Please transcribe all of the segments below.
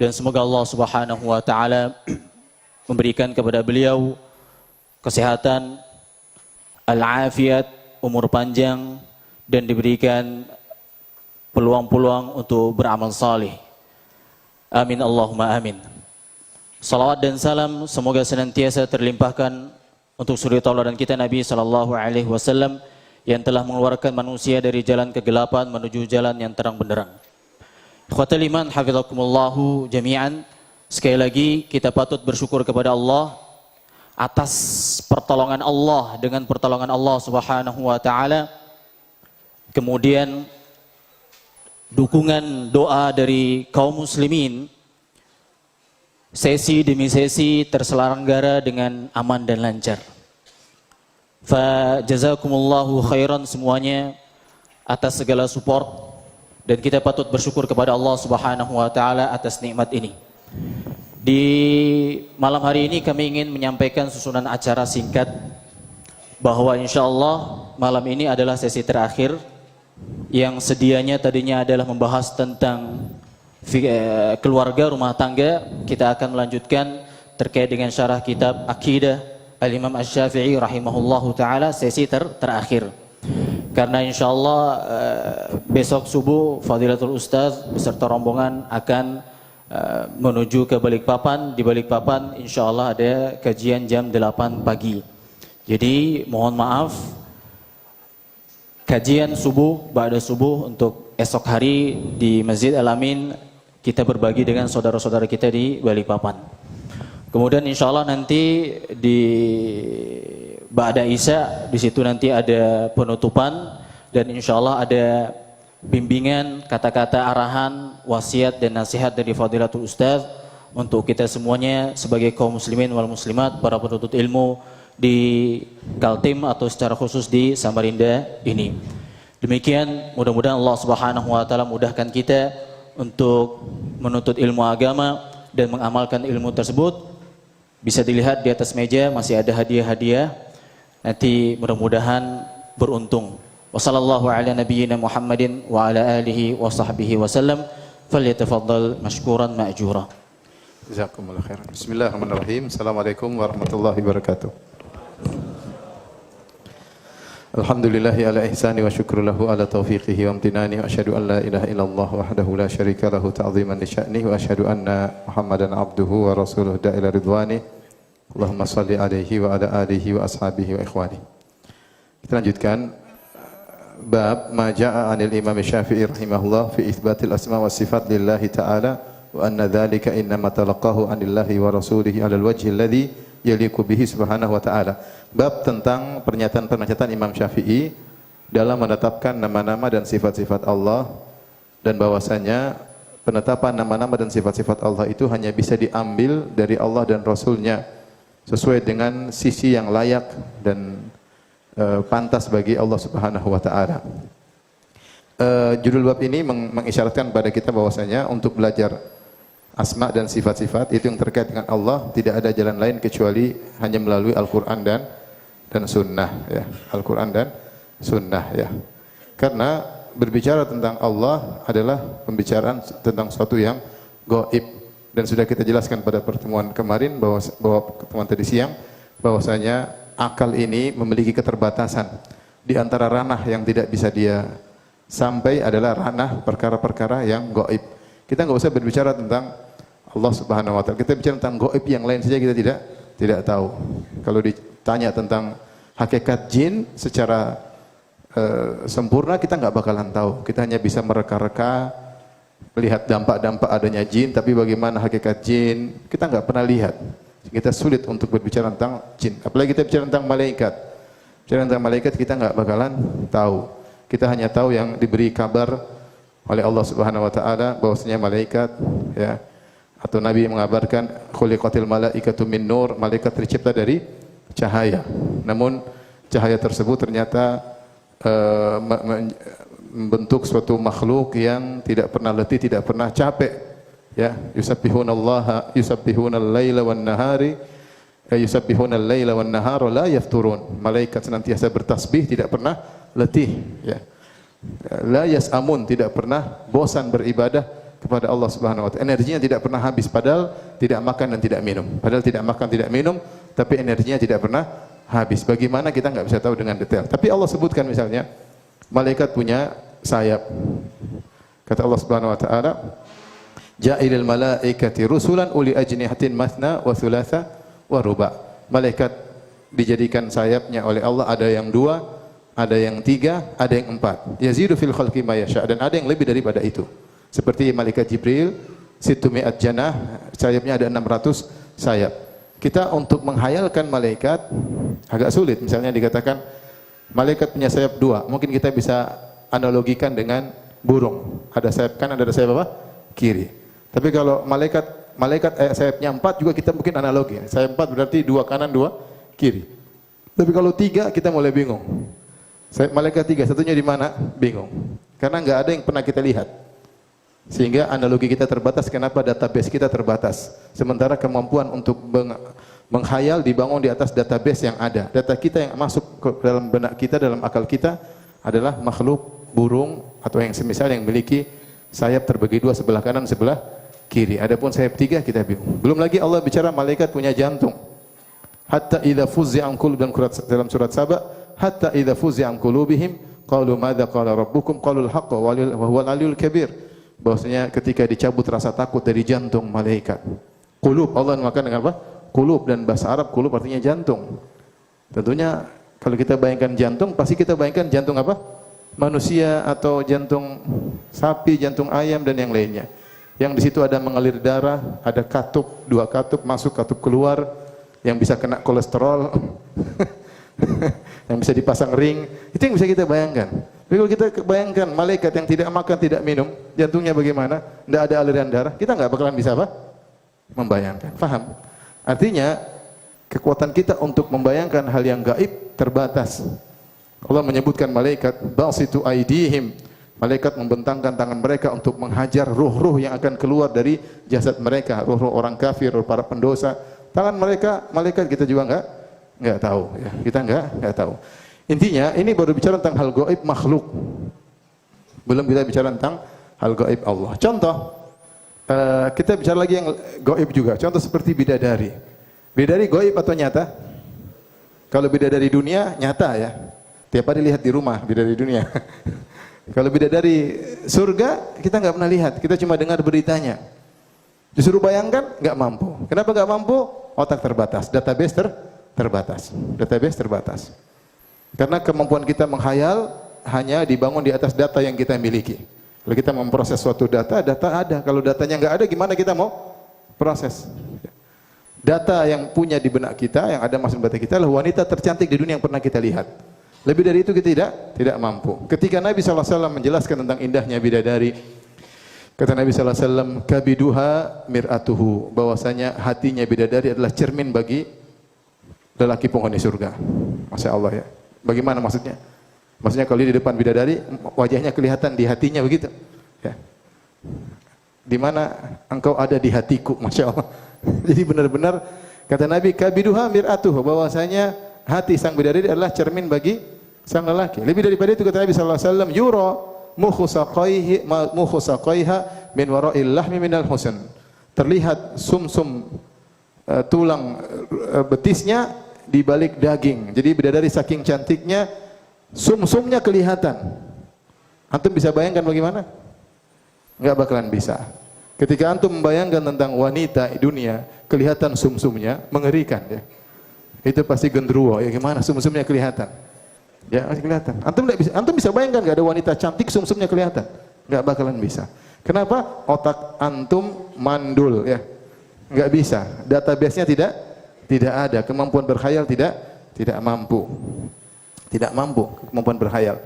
dan semoga Allah Subhanahu wa taala memberikan kepada beliau kesehatan, al-afiat, umur panjang, dan diberikan peluang-peluang untuk beramal saleh. Amin Allahumma amin. Salawat dan salam semoga senantiasa terlimpahkan untuk suri tauladan kita Nabi sallallahu alaihi wasallam yang telah mengeluarkan manusia dari jalan kegelapan menuju jalan yang terang benderang. Ikhwatal iman hafizakumullahu jami'an. Sekali lagi kita patut bersyukur kepada Allah atas pertolongan Allah dengan pertolongan Allah Subhanahu wa taala. Kemudian dukungan doa dari kaum muslimin, sesi demi sesi terselenggara dengan aman dan lancar. Fa jazakumullahu khairan semuanya atas segala support, dan kita patut bersyukur kepada Allah Subhanahu wa taala atas nikmat ini. Di malam hari ini kami ingin menyampaikan susunan acara singkat bahwa insyaallah malam ini adalah sesi terakhir yang sedianya tadinya adalah membahas tentang keluarga rumah tangga. Kita akan melanjutkan terkait dengan syarah kitab Aqidah Al-Imam Asy-Syafi'i rahimahullahu ta'ala sesi terakhir. Karena insyaallah besok subuh Fadilatul Ustaz beserta rombongan akan menuju ke Balikpapan. Di Balikpapan insyaallah ada kajian jam 8 pagi. Jadi mohon maaf, kajian subuh, ba'da subuh untuk esok hari di Masjid Al-Amin kita berbagi dengan saudara-saudara kita di Balikpapan. Kemudian insya Allah nanti di Ba'da Isya di situ nanti ada penutupan, dan insya Allah ada bimbingan, kata-kata arahan, wasiat dan nasihat dari Fadilatul Ustaz untuk kita semuanya sebagai kaum muslimin wal muslimat, para penuntut ilmu di Kaltim atau secara khusus di Samarinda ini. Demikian, mudah-mudahan Allah Subhanahu wa taala mudahkan kita untuk menuntut ilmu agama dan mengamalkan ilmu tersebut. Bisa dilihat di atas meja masih ada hadiah-hadiah. Nanti mudah-mudahan beruntung. Wassallallahu ala nabiyyina Muhammadin wa ala alihi wa sahbihi wasallam. Falyatafaddal mashkuran ma'jura. Jazakumullah khairan. Bismillahirrahmanirrahim. Assalamualaikum warahmatullahi wabarakatuh. Alhamdulillahi ala ihsani wa syukru lahu ala taufiqihi wa amtinani wa asyhadu an la ilaha illallah wahdahu la syarika lahu ta'ziman li sya'nihi wa asyhadu anna Muhammadan abduhu wa rasuluhu da'ila ridwani. Allahumma salli alaihi wa ala alihi wa ashabihi wa ikhwani. Kita lanjutkan bab ma jaa'a 'anil Imam Syafi'i rahimahullah fi itsbatil asma wa sifat lillahi ta'ala wa anna dzalika innama talaqahu 'anillahi wa rasulihi 'alal wajhi alladhi yaliqu bihi subhanahu wa ta'ala. Bab tentang pernyataan-pernyataan Imam Syafi'i dalam menetapkan nama-nama dan sifat-sifat Allah, dan bahwasanya penetapan nama-nama dan sifat-sifat Allah itu hanya bisa diambil dari Allah dan Rasulnya sesuai dengan sisi yang layak dan pantas bagi Allah Subhanahu wa ta'ala. Judul bab ini mengisyaratkan pada kita bahwasanya untuk belajar asma dan sifat-sifat itu yang terkait dengan Allah tidak ada jalan lain kecuali hanya melalui Al-Quran dan Sunnah, ya. Al-Quran dan Sunnah, ya. Karena berbicara tentang Allah adalah pembicaraan tentang sesuatu yang gaib, dan sudah kita jelaskan pada pertemuan kemarin bahwa pertemuan tadi siang bahwasanya akal ini memiliki keterbatasan. Di antara ranah yang tidak bisa dia sampai adalah ranah perkara-perkara yang gaib. Kita nggak usah berbicara tentang Allah Subhanahu wa taala. Kita bicara tentang gaib yang lain saja kita tidak tahu. Kalau ditanya tentang hakikat jin secara sempurna kita nggak bakalan tahu. Kita hanya bisa mereka-reka, melihat dampak-dampak adanya jin, tapi bagaimana hakikat jin kita nggak pernah lihat. Kita sulit untuk berbicara tentang jin. Apalagi kita bicara tentang malaikat. Bicara tentang malaikat kita nggak bakalan tahu. Kita hanya tahu yang diberi kabar oleh Allah Subhanahu wa taala bahwasanya malaikat, ya, atau Nabi mengabarkan khuliqatil malaikatu min nur, malaikat tercipta dari cahaya. Namun cahaya tersebut ternyata membentuk suatu makhluk yang tidak pernah letih, tidak pernah capek, ya. Yusabbihunallaha yusabbihunal laila wan nahari yusabbihunal laila wan nahara la yafturun. Malaikat senantiasa bertasbih, tidak pernah letih, ya. La yas'amun, tidak pernah bosan beribadah kepada Allah Subhanahu wa taala. Energinya tidak pernah habis padahal tidak makan dan tidak minum. Padahal tidak makan, tidak minum, tapi energinya tidak pernah habis. Bagaimana kita nggak bisa tahu dengan detail. Tapi Allah sebutkan misalnya malaikat punya sayap. Kata Allah Subhanahu wa taala, "Ja'ilal malaikati rusulan uli ajnihatin mathna wa thulatha wa ruba." Malaikat dijadikan sayapnya oleh Allah, ada yang 2, ada yang 3, ada yang 4. Yazidu fil khalqi ma yasha, dan ada yang lebih daripada itu. Seperti malaikat Jibril, situmi'at janah, sayapnya ada 600 sayap. Kita untuk menghayalkan malaikat agak sulit. Misalnya dikatakan malaikat punya sayap 2, mungkin kita bisa analogikan dengan burung. Ada sayap kanan, ada sayap apa? Kiri. Tapi kalau malaikat sayapnya 4 juga kita mungkin analogi. Sayap 4 berarti 2 kanan, 2 kiri. Tapi kalau 3 kita mulai bingung. Sayap malaikat 3, satunya di mana? Bingung. Karena enggak ada yang pernah kita lihat. Sehingga analogi kita terbatas, kenapa database kita terbatas. Sementara kemampuan untuk menghayal dibangun di atas database yang ada. Data kita yang masuk ke dalam benak kita, dalam akal kita adalah makhluk burung atau yang semisal yang memiliki sayap terbagi 2, sebelah kanan, sebelah kiri. Adapun sayap 3 kita bingung. Belum lagi Allah bicara malaikat punya jantung. Hatta idza fuzzi'a an qulub, dalam surat Saba, hatta idza fuzzi'a an qulubihim qalu madza qala rabbukum qalul haqqa wa huwal aliyyul kabir. Bahwasanya ketika dicabut rasa takut dari jantung malaikat. Qulub, Allah mengatakan dengan apa? Qulub, dan bahasa Arab qulub artinya jantung. Tentunya kalau kita bayangkan jantung, pasti kita bayangkan jantung apa? Manusia atau jantung sapi, jantung ayam dan yang lainnya. Yang di situ ada mengalir darah, ada katup, 2 katup masuk, katup keluar, yang bisa kena kolesterol, yang bisa dipasang ring. Itu yang bisa kita bayangkan. Tapi kalau kita bayangkan malaikat yang tidak makan, tidak minum, jantungnya bagaimana? Tidak ada aliran darah, kita nggak bakalan bisa apa? Membayangkan. Faham? Artinya kekuatan kita untuk membayangkan hal yang gaib terbatas. Allah menyebutkan malaikat basitu aidihim. Malaikat membentangkan tangan mereka untuk menghajar ruh-ruh yang akan keluar dari jasad mereka, ruh-ruh orang kafir, ruh para pendosa. Tangan mereka, malaikat kita juga nggak tahu. Ya. Kita nggak tahu. Intinya ini baru bicara tentang hal gaib makhluk. Belum kita bicara tentang hal gaib Allah. Contoh, kita bicara lagi yang gaib juga. Contoh seperti bidadari. Bidadari gaib atau nyata? Kalau bidadari dunia nyata ya. Tiap hari lihat di rumah bidadari dunia. Kalau bidadari surga kita nggak pernah lihat, kita cuma dengar beritanya. Disuruh bayangkan nggak mampu. Kenapa nggak mampu? Otak terbatas, database terbatas, database terbatas. Karena kemampuan kita menghayal hanya dibangun di atas data yang kita miliki. Kalau kita memproses suatu data, data ada. Kalau datanya nggak ada, gimana kita mau proses? Data yang punya di benak kita, yang ada masuk di benak kita adalah wanita tercantik di dunia yang pernah kita lihat. Lebih dari itu kita tidak mampu. Ketika Nabi SAW menjelaskan tentang indahnya bidadari, kata Nabi SAW, kabiduha mir'atuhu, bahwasanya hatinya bidadari adalah cermin bagi lelaki penghuni surga. Masya Allah ya. Bagaimana maksudnya? Maksudnya kalau di depan bidadari, wajahnya kelihatan di hatinya begitu. Ya. Di mana engkau ada di hatiku, Masya Allah. Jadi benar-benar kata Nabi, kabiduha mir'atuhu, bahwasanya hati sang bidadari adalah cermin bagi sang lelaki. Lebih daripada itu kata Nabi SAW, yura mukhu saqaiha min wara'il lahmi minal husn. Terlihat sumsum tulang betisnya di balik daging. Jadi bidadari saking cantiknya, sumsumnya kelihatan. Antum bisa bayangkan bagaimana? Enggak bakalan bisa. Ketika antum membayangkan tentang wanita di dunia, kelihatan sumsumnya, mengerikan ya. Itu pasti gendruwo. Ya gimana sumsumnya kelihatan? Ya masih kelihatan. Antum bisa bayangkan enggak ada wanita cantik sumsumnya kelihatan? Enggak bakalan bisa. Kenapa? Otak antum mandul ya. Enggak bisa. Database-nya tidak ada. Kemampuan berkhayal tidak mampu. Tidak mampu kemampuan berkhayal.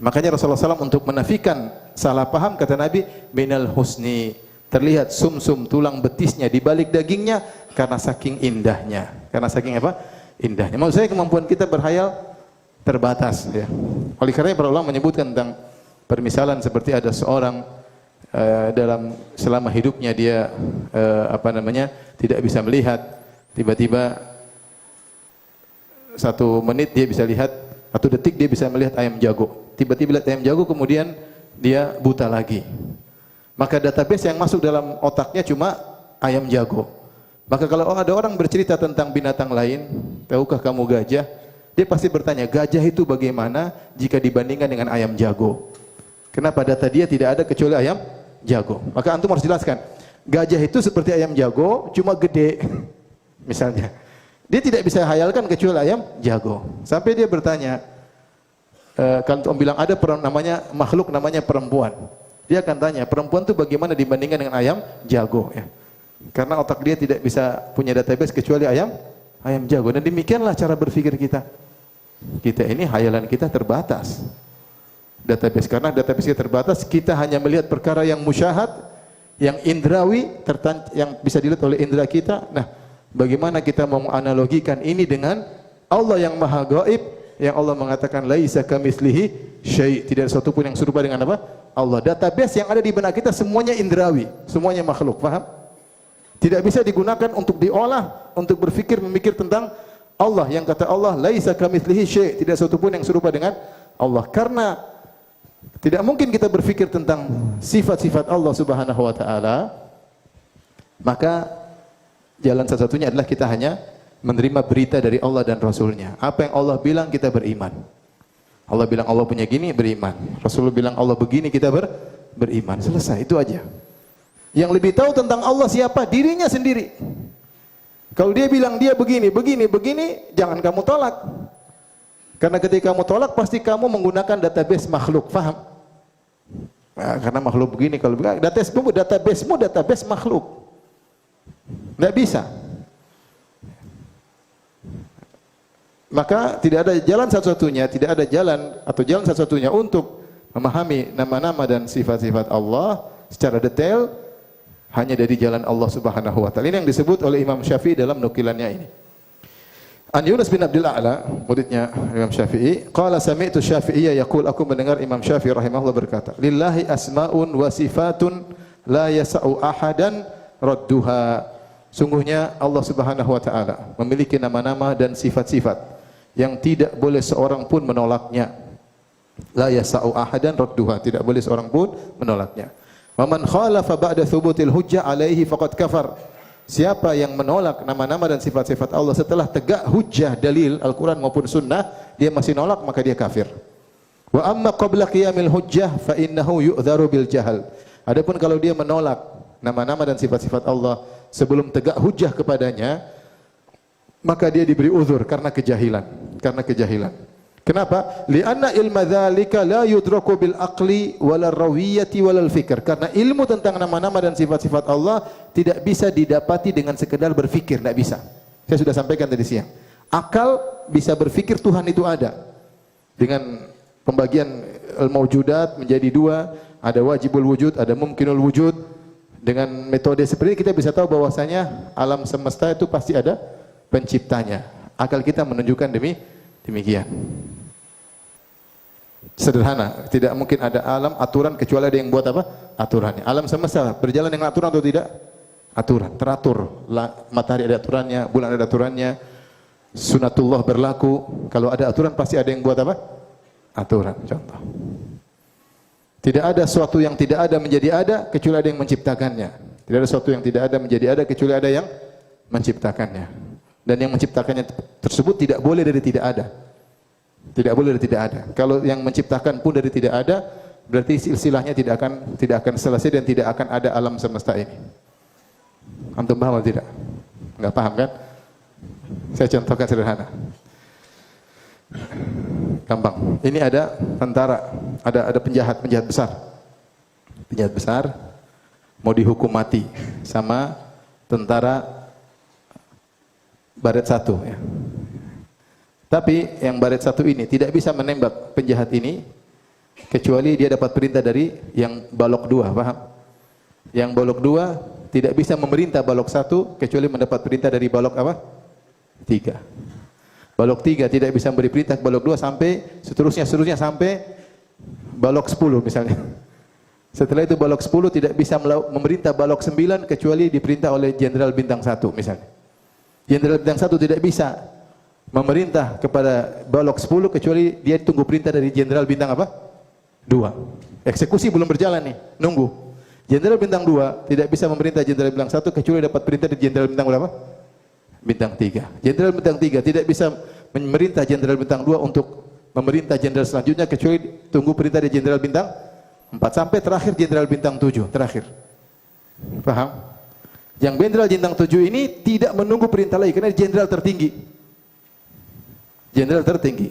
Makanya Rasulullah SAW untuk menafikan salah paham kata Nabi, minal husni, terlihat sumsum tulang betisnya di balik dagingnya karena saking indahnya. Karena saking apa? Indahnya. Maksud saya kemampuan kita berkhayal terbatas ya. Oleh karena para ulama menyebutkan tentang permisalan seperti ada seorang dalam selama hidupnya dia tidak bisa melihat, tiba-tiba 1 menit dia bisa lihat, 1 detik dia bisa melihat ayam jago. Tiba-tiba lihat ayam jago, kemudian dia buta lagi. Maka database yang masuk dalam otaknya cuma ayam jago. Maka kalau ada orang bercerita tentang binatang lain, tahukah kamu gajah? Dia pasti bertanya, gajah itu bagaimana jika dibandingkan dengan ayam jago? Kenapa data dia tidak ada kecuali ayam jago? Maka antum harus jelaskan, gajah itu seperti ayam jago, cuma gede. Misalnya, dia tidak bisa hayalkan kecuali ayam jago. Sampai dia bertanya, kalau antum bilang ada makhluk namanya perempuan. Dia akan tanya, perempuan itu bagaimana dibandingkan dengan ayam jago? Ya. Karena otak dia tidak bisa punya database kecuali ayam jago. Dan demikianlah cara berpikir kita. Kita ini hayalan kita terbatas. Database, karena database kita terbatas, kita hanya melihat perkara yang musyahad, yang indrawi, yang bisa dilihat oleh indera kita. Nah, bagaimana kita mau menganalogikan ini dengan Allah yang maha gaib, yang Allah mengatakan laisa kamitslihi syai', tidak ada satu pun yang serupa dengan apa? Allah. Database yang ada di benak kita semuanya indrawi, semuanya makhluk, paham? Tidak bisa digunakan untuk diolah, untuk memikir tentang Allah, yang kata Allah laisa kamitslihi syai', tidak satu pun yang serupa dengan Allah. Karena tidak mungkin kita berpikir tentang sifat-sifat Allah Subhanahu wa taala, maka jalan satu-satunya adalah kita hanya menerima berita dari Allah dan Rasulnya. Apa yang Allah bilang kita beriman. Allah bilang Allah punya gini, beriman. Rasulullah bilang Allah begini, kita beriman. Selesai, itu aja. Yang lebih tahu tentang Allah siapa? Dirinya sendiri. Kalau dia bilang dia begini, jangan kamu tolak. Karena ketika kamu tolak, pasti kamu menggunakan database makhluk, paham? Nah, karena makhluk begini, kalau begini, database makhluk. Tidak bisa. Maka tidak ada jalan satu-satunya untuk memahami nama-nama dan sifat-sifat Allah secara detail hanya dari jalan Allah Subhanahu wa taala. Ini yang disebut oleh Imam Syafi'i dalam nukilannya ini. An Yunus bin Abdul A'la, muridnya Imam Syafi'i, qala sami'tu Syafi'iyya yaqul, aku mendengar Imam Syafi'i rahimahullah berkata, lillahi asma'un wa sifatun la yasa'u ahadan radduha. Sungguhnya Allah Subhanahu wa taala memiliki nama-nama dan sifat-sifat yang tidak boleh seorang pun menolaknya. La yasa'u ahadan radduha, tidak boleh seorang pun menolaknya. Wa man khalafa ba'da thubutil hujjah alaihi faqad kafar. Siapa yang menolak nama-nama dan sifat-sifat Allah setelah tegak hujjah dalil Al-Qur'an maupun sunnah, dia masih nolak, maka dia kafir. Wa amma qabla qiyamil hujjah fa innahu yu'dharu bil jahal. Adapun kalau dia menolak nama-nama dan sifat-sifat Allah sebelum tegak hujjah kepadanya, maka dia diberi uzur karena kejahilan. Kenapa? Li'anna ilma dzalika la yudraku bil aqli wala rawiyati wala fikr. Karena ilmu tentang nama-nama dan sifat-sifat Allah tidak bisa didapati dengan sekedar berfikir, tidak bisa. Saya sudah sampaikan tadi siang. Akal bisa berfikir Tuhan itu ada. Dengan pembagian al-maujudat menjadi dua, ada wajibul wujud, ada mumkinul wujud. Dengan metode seperti ini kita bisa tahu bahwasanya alam semesta itu pasti ada penciptanya. Akal kita menunjukkan demikian. Sederhana, tidak mungkin ada alam aturan kecuali ada yang buat apa? Aturannya. Alam semesta berjalan dengan aturan atau tidak? Aturan, teratur. Matahari ada aturannya, bulan ada aturannya. Sunatullah berlaku. Kalau ada aturan pasti ada yang buat apa? Aturan, contoh. Tidak ada sesuatu yang tidak ada menjadi ada kecuali ada yang menciptakannya. Tidak ada sesuatu yang tidak ada menjadi ada kecuali ada yang menciptakannya. Dan yang menciptakannya tersebut tidak boleh dari tidak ada. Tidak boleh dari tidak ada. Kalau yang menciptakan pun dari tidak ada, berarti silsilahnya tidak akan selesai dan tidak akan ada alam semesta ini. Antum paham atau tidak? Enggak paham kan? Saya contohkan sederhana. Gampang. Ini ada tentara, ada penjahat besar. Penjahat besar mau dihukum mati sama tentara Baret 1 ya. Tapi yang Baret 1 ini tidak bisa menembak penjahat ini kecuali dia dapat perintah dari yang Balok 2, paham? Yang Balok 2 tidak bisa memerintah Balok 1 kecuali mendapat perintah dari Balok apa? 3. Balok 3 tidak bisa memberi perintah ke Balok 2 sampai seterusnya sampai Balok 10 misalnya. Setelah itu Balok 10 tidak bisa memerintah Balok 9 kecuali diperintah oleh Jenderal Bintang 1 misalnya. Jenderal Bintang 1 tidak bisa memerintah kepada Balok 10 kecuali dia tunggu perintah dari Jenderal Bintang apa? 2. Eksekusi belum berjalan nih, nunggu. Jenderal bintang 2 tidak bisa memerintah jenderal bintang 1 kecuali dapat perintah dari jenderal bintang berapa? Bintang 3. Jenderal bintang 3 tidak bisa memerintah jenderal bintang 2 untuk memerintah jenderal selanjutnya kecuali tunggu perintah dari jenderal bintang 4 sampai terakhir jenderal bintang 7 terakhir. Paham? Yang jenderal bintang 7 ini tidak menunggu perintah lagi karena jenderal tertinggi. Jenderal tertinggi.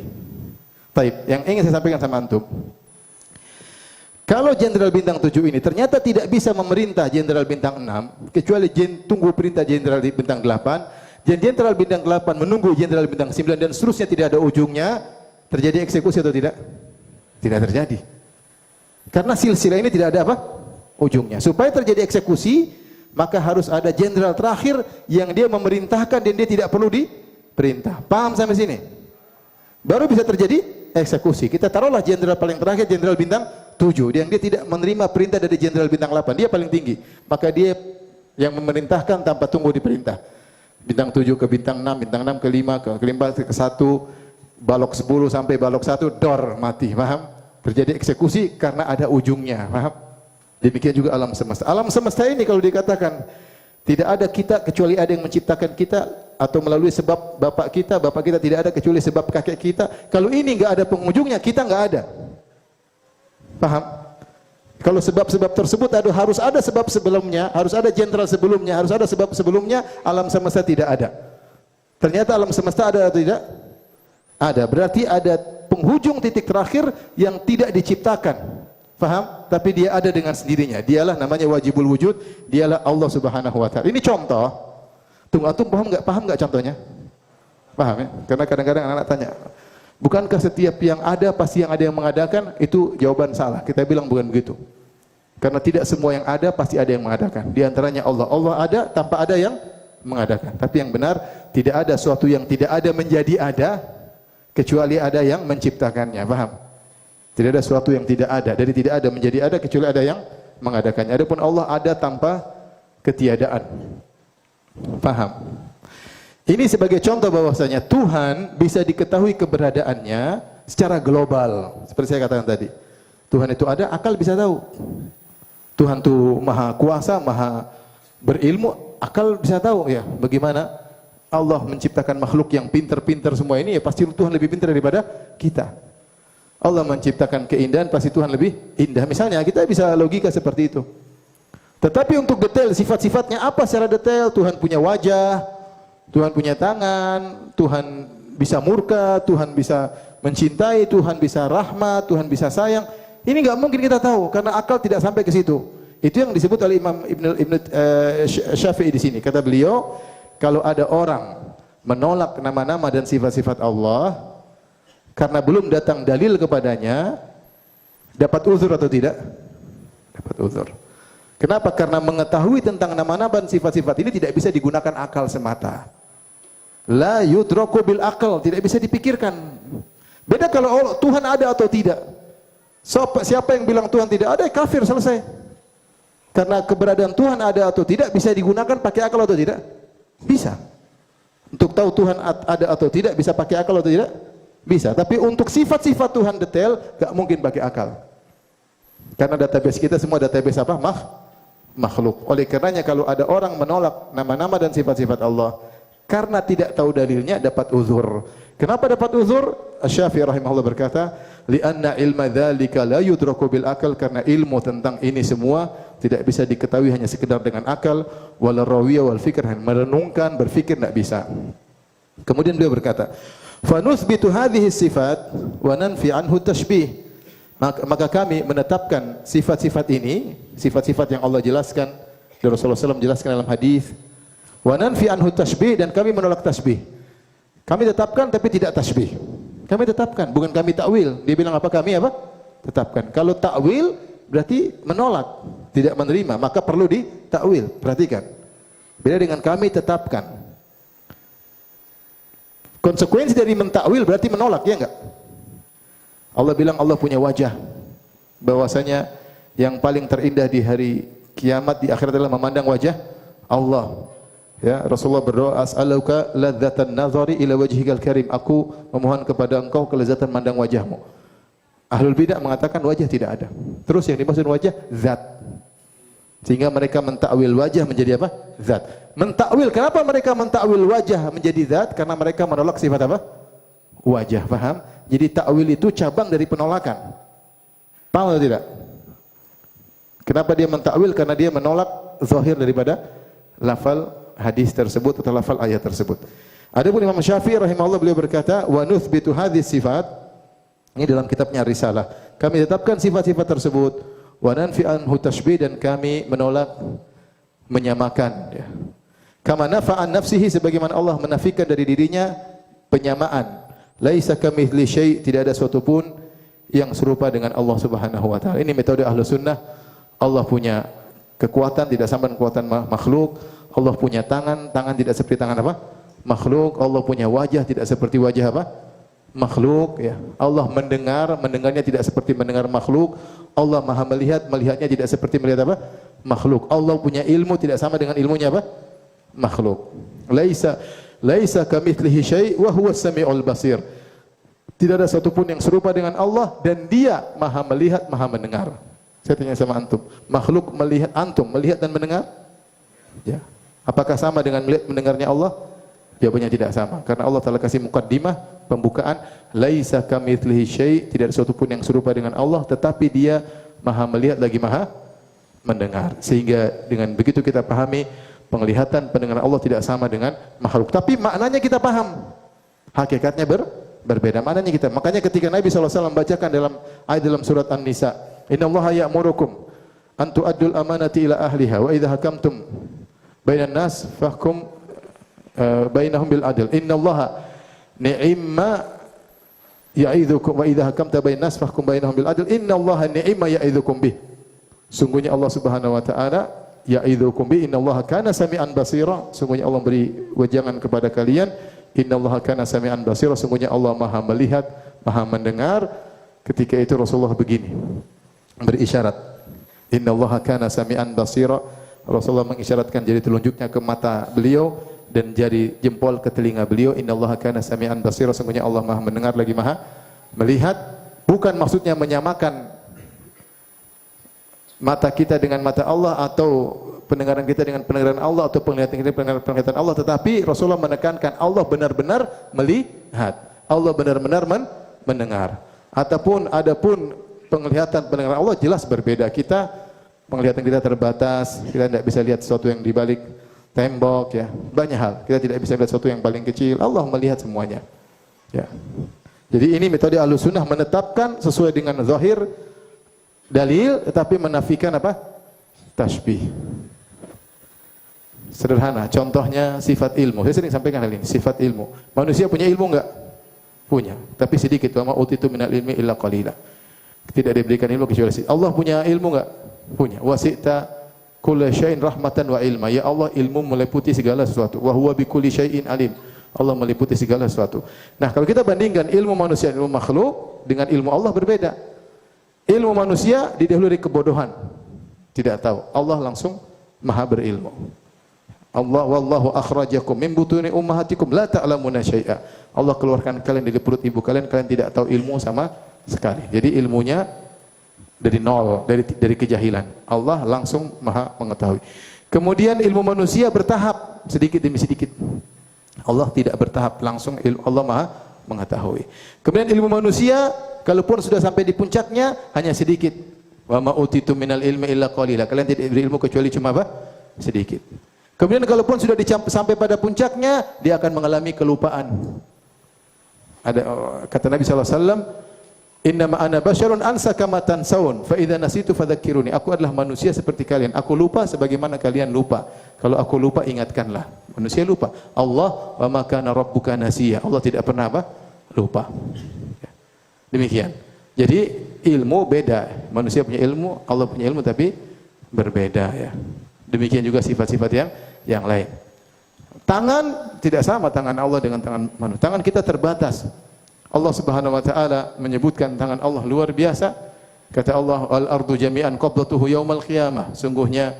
Baik, yang ingin saya sampaikan sama antum. Kalau jenderal bintang 7 ini ternyata tidak bisa memerintah jenderal bintang 6 kecuali tunggu perintah jenderal bintang 8, dan jenderal bintang 8 menunggu jenderal bintang 9 dan seterusnya tidak ada ujungnya, terjadi eksekusi atau tidak? Tidak terjadi. Karena silsilah ini tidak ada apa? Ujungnya. Supaya terjadi eksekusi, maka harus ada jenderal terakhir yang dia memerintahkan dan dia tidak perlu diperintah. Paham sampai sini? Baru bisa terjadi eksekusi. Kita taruhlah jenderal paling terakhir jenderal bintang 7 yang dia tidak menerima perintah dari jenderal bintang 8, dia paling tinggi, maka dia yang memerintahkan tanpa tunggu diperintah. Bintang 7 ke bintang 6, bintang 6 ke 5, ke 5 ke 1, balok 10 sampai balok 1 dor mati, paham? Terjadi eksekusi karena ada ujungnya, paham? Demikian juga alam semesta. Alam semesta ini kalau dikatakan tidak ada kita kecuali ada yang menciptakan kita, atau melalui sebab bapak kita tidak ada kecuali sebab kakek kita. Kalau ini enggak ada penghujungnya, kita enggak ada. Paham? Kalau sebab-sebab tersebut harus ada sebab sebelumnya, harus ada jenderal sebelumnya, harus ada sebab sebelumnya, alam semesta tidak ada. Ternyata alam semesta ada atau tidak? Ada. Berarti ada penghujung titik terakhir yang tidak diciptakan. Paham? Tapi dia ada dengan sendirinya. Dialah namanya wajibul wujud, dialah Allah Subhanahu wa taala. Ini contoh. Tunggu, antum paham enggak contohnya? Paham ya? Karena kadang-kadang anak-anak tanya, bukankah setiap yang ada pasti yang ada yang mengadakan? Itu jawaban salah. Kita bilang bukan begitu. Karena tidak semua yang ada pasti ada yang mengadakan. Di antaranya Allah. Allah ada tanpa ada yang mengadakan. Tapi yang benar, tidak ada suatu yang tidak ada menjadi ada kecuali ada yang menciptakannya. Paham? Tidak ada suatu yang tidak ada. Dari tidak ada menjadi ada kecuali ada yang mengadakannya. Adapun Allah ada tanpa ketiadaan. Paham? Ini sebagai contoh bahwasanya Tuhan bisa diketahui keberadaannya secara global. Seperti saya katakan tadi. Tuhan itu ada, akal bisa tahu. Tuhan itu maha kuasa, maha berilmu, akal bisa tahu ya bagaimana Allah menciptakan makhluk yang pintar-pintar semua ini, ya pasti Tuhan lebih pintar daripada kita. Allah menciptakan keindahan, pasti Tuhan lebih indah. Misalnya kita bisa logika seperti itu. Tetapi untuk detail sifat-sifatnya apa secara detail? Tuhan punya wajah, Tuhan punya tangan, Tuhan bisa murka, Tuhan bisa mencintai, Tuhan bisa rahmat, Tuhan bisa sayang. Ini enggak mungkin kita tahu karena akal tidak sampai ke situ. Itu yang disebut oleh Imam Ibn Syafi'i di sini. Kata beliau, kalau ada orang menolak nama-nama dan sifat-sifat Allah karena belum datang dalil kepadanya, dapat uzur atau tidak? Dapat uzur. Kenapa? Karena mengetahui tentang nama-nama dan sifat-sifat ini tidak bisa digunakan akal semata. La yudraku bil akal, tidak bisa dipikirkan. Beda kalau Allah, Tuhan ada atau tidak. Siapa yang bilang Tuhan tidak ada, kafir, selesai. Karena keberadaan Tuhan ada atau tidak bisa digunakan pakai akal atau tidak? Bisa. Untuk tahu Tuhan ada atau tidak bisa pakai akal atau tidak? Bisa. Tapi untuk sifat-sifat Tuhan detail, gak mungkin pakai akal. Karena database kita semua database apa? Makhluk. Oleh karenanya kalau ada orang menolak nama-nama dan sifat-sifat Allah karena tidak tahu dalilnya, dapat uzur. Kenapa dapat uzur? Asy-Syafi'i rahimahullah berkata, li'anna ilma dzalika la yudraku bil akal, karena ilmu tentang ini semua tidak bisa diketahui hanya sekedar dengan akal, wal rawiyah wal fikr, merenungkan, berfikir tidak bisa. Kemudian beliau berkata, fa nuthbitu hadhihi sifat wa nanfi anhu tashbih. Maka kami menetapkan sifat-sifat ini, sifat-sifat yang Allah jelaskan, dan Rasulullah SAW jelaskan dalam hadis. Wa nanfi anhu tashbih, dan kami menolak tasbih. Kami tetapkan tapi tidak tasbih. Kami tetapkan, bukan kami takwil. Dia bilang apa? Kami apa? Tetapkan. Kalau takwil berarti menolak, tidak menerima, maka perlu ditakwil. Perhatikan. Beda dengan kami tetapkan. Konsekuensi dari mentakwil berarti menolak, ya enggak? Allah bilang Allah punya wajah, bahwasanya yang paling terindah di hari kiamat di akhirat adalah memandang wajah Allah. Ya, Rasulullah berdoa, as'aluka ladzatan nazari ila wajhikal karim. Aku memohon kepada engkau kelezatan mandang wajahmu. Ahlul bidah mengatakan wajah tidak ada. Terus yang dimaksud wajah zat. Sehingga mereka mentakwil wajah menjadi apa? Zat. Mentakwil, kenapa mereka mentakwil wajah menjadi zat? Karena mereka menolak sifat apa? Wajah, paham? Jadi takwil itu cabang dari penolakan. Paham atau tidak? Kenapa dia mentakwil? Karena dia menolak zahir daripada lafal hadis tersebut atau lafal ayat tersebut. Adapun Imam Syafi'i rahimahullah, beliau berkata, wa nuthbitu hadhihi sifat, ini dalam kitabnya Risalah. Kami tetapkan sifat-sifat tersebut, wa nanfi anhu tashbih, dan kami menolak menyamakan, ya. Kama nafa'an nafsihi, sebagaimana Allah menafikan dari dirinya penyamaan. Laisa kamitsli syai', tidak ada suatu pun yang serupa dengan Allah Subhanahu wa taala. Ini metode Ahlus Sunnah. Allah punya kekuatan tidak sama dengan kekuatan makhluk. Allah punya tangan, tangan tidak seperti tangan apa? Makhluk. Allah punya wajah, tidak seperti wajah apa? Makhluk, ya. Allah mendengar, mendengarnya tidak seperti mendengar makhluk. Allah Maha melihat, melihatnya tidak seperti melihat apa? Makhluk. Allah punya ilmu tidak sama dengan ilmunya apa? Makhluk. Laisa kamitslihi syai' wa huwas samiul basir. Tidak ada satu pun yang serupa dengan Allah, dan Dia Maha melihat, Maha mendengar. Saya tanya sama antum, makhluk melihat, antum melihat dan mendengar? Ya. Apakah sama dengan melihat mendengarnya Allah? Jawabannya tidak sama. Karena Allah telah kasih muqaddimah, pembukaan, laisa kamitslihi syai', tidak ada satu pun yang serupa dengan Allah, tetapi Dia Maha melihat lagi Maha mendengar. Sehingga dengan begitu kita pahami penglihatan, pendengaran Allah tidak sama dengan makhluk. Tapi maknanya kita paham. Hakikatnya berbeda. Maknanya kita. Makanya ketika Nabi SAW membacakan dalam ayat dalam surat An-Nisa, innallaha ya'murukum an tu'addul amanati ila ahliha wa idza hakamtum bainan nas fahkum bainahum bil adl. Innallaha ni'ma ya'idzukum wa idza hakamta bainan nas fahkum bainahum bil adl. Innallaha ni'ma ya'idzukum bih. Sungguhnya Allah Subhanahu wa taala ya'idzukum bi, innallaha kana sami'an basira. Sungguhnya Allah beri wejangan kepada kalian, innallaha kana sami'an basira. Sungguhnya Allah Maha melihat, Maha mendengar. Ketika itu Rasulullah begini, berisyarat, innallaha kana sami'an basira. Rasulullah mengisyaratkan jari telunjuknya ke mata beliau dan jari jempol ke telinga beliau. Innallaha kana sami'an basira. Sungguhnya Allah Maha mendengar lagi Maha melihat. Bukan maksudnya menyamakan mata kita dengan mata Allah, atau pendengaran kita dengan pendengaran Allah, atau penglihatan kita dengan penglihatan Allah, tetapi Rasulullah menekankan Allah benar-benar melihat, Allah benar-benar mendengar. Adapun penglihatan pendengaran Allah jelas berbeda. Kita penglihatan kita terbatas, kita tidak bisa lihat sesuatu yang di balik tembok, ya. Banyak hal. Kita tidak bisa lihat sesuatu yang paling kecil. Allah melihat semuanya. Ya. Jadi ini metode Ahlus Sunnah, menetapkan sesuai dengan zahir dalil, tetapi menafikan apa? Tashbih. Sederhana, contohnya sifat ilmu. Saya sering sampaikan hal ini, sifat ilmu. Manusia punya ilmu enggak? Punya, tapi sedikit. Wa ma utitu minal ilmi illa qalila. Tidak diberikan ilmu kecuali sedikit. Allah punya ilmu enggak? Punya. Wasi'ta kulla syai'in rahmatan wa ilma. Ya Allah, ilmu meliputi segala sesuatu. Wa huwa bikulli syai'in alim. Allah meliputi segala sesuatu. Nah, kalau kita bandingkan ilmu manusia dan ilmu makhluk dengan ilmu Allah, berbeda. Ilmu manusia didahului kebodohan, tidak tahu. Allah langsung Maha berilmu. Allah wallahu akhrajakum min butuni ummahatikum la ta'lamuna syai'a. Allah keluarkan kalian dari perut ibu kalian, kalian tidak tahu ilmu sama sekali. Jadi ilmunya dari nol, dari kejahilan. Allah langsung Maha mengetahui. Kemudian ilmu manusia bertahap, sedikit demi sedikit. Allah tidak bertahap, langsung Allah Maha mengetahui. Kemudian ilmu manusia kalaupun sudah sampai di puncaknya hanya sedikit. Wa ma utitu minal ilmi illa qalila. Kalian tidak diberi ilmu kecuali cuma apa? Sedikit. Kemudian kalaupun sudah sampai pada puncaknya, dia akan mengalami kelupaan. Ada kata Nabi SAW, innama ana basyarun ansa kama tansawun, fa idza nasitu fadzakkiruni. Aku adalah manusia seperti kalian. Aku lupa sebagaimana kalian lupa. Kalau aku lupa, ingatkanlah. Manusia lupa. Allah wa ma kana rabbuka nasiya. Allah tidak pernah apa? Lupa. Demikian. Jadi ilmu beda. Manusia punya ilmu, Allah punya ilmu, tapi berbeda, ya. Demikian juga sifat-sifat yang lain. Tangan tidak sama tangan Allah dengan tangan manusia. Tangan kita terbatas. Allah Subhanahu wa taala menyebutkan tangan Allah luar biasa. Kata Allah, al-ardu jami'an qabdatuhu yaumal qiyamah. Sungguhnya